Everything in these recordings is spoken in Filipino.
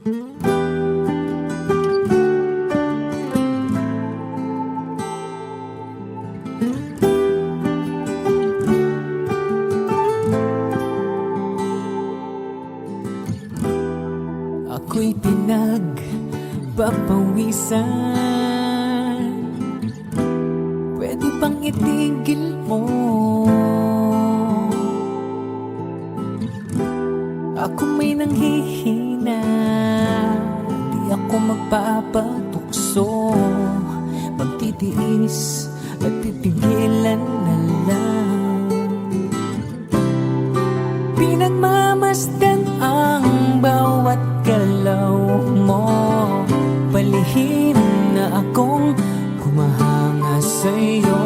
Ako'y pinagpapawisan. Pwede bang itigil mo? Ako may nanghihina, di ako magpapatukso. Magtitiis at pipigilan na lang. Pinagmamasdan ang bawat galaw mo. Palihim na akong humahanga sa'yo.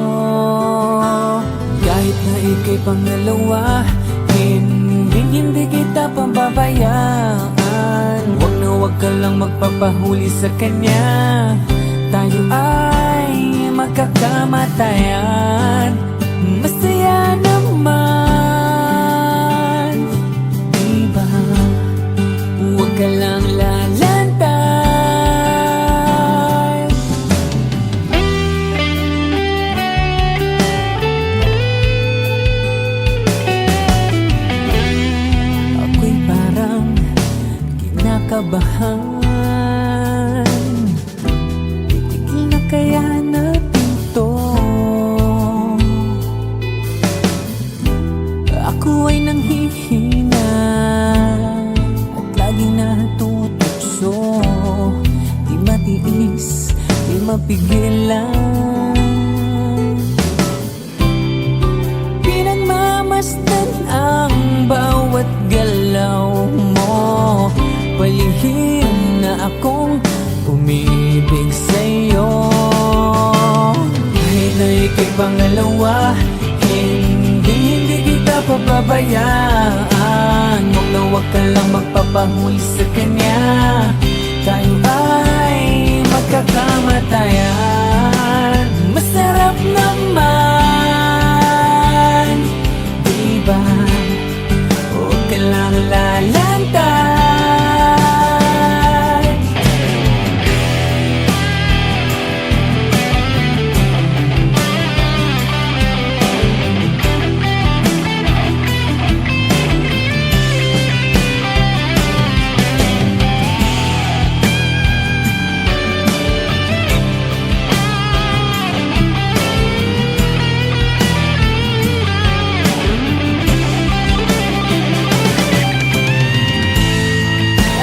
Kahit na ika'y pangalawa, hindi kita pababayaan. Wag ka lang magpapahuli sa kanya. Tayo ay magkakamatayan. Masaya naman, diba? Huwag ka lang lalantay. Ako'y parang kinakabahan. Titigil na kaya natin to? Ako ay nanghihina at laging natutokso. Di matiis, di mapigilan. Pinagmamasdan ang bawat galaw mo. Palihim na akong umibig sa'yo. Kahit na ika'y pangalawa, hindi kita pababayaan. Wag ka lang magpapahuli sa kanya. Tayo ay magkakamatayan. Masarap naman, diba? Huwag ka lang lalantay.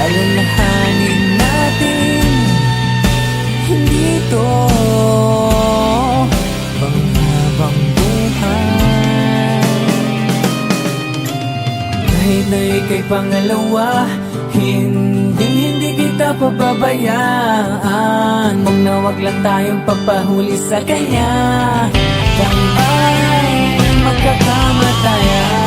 Alalahanin natin, hindi to panghabang buhay. Kahit na ika'y pangalawa, hindi kita pababayaan. Wag lang tayong papahuli sa kanya. Tayo ay magkakamatayan.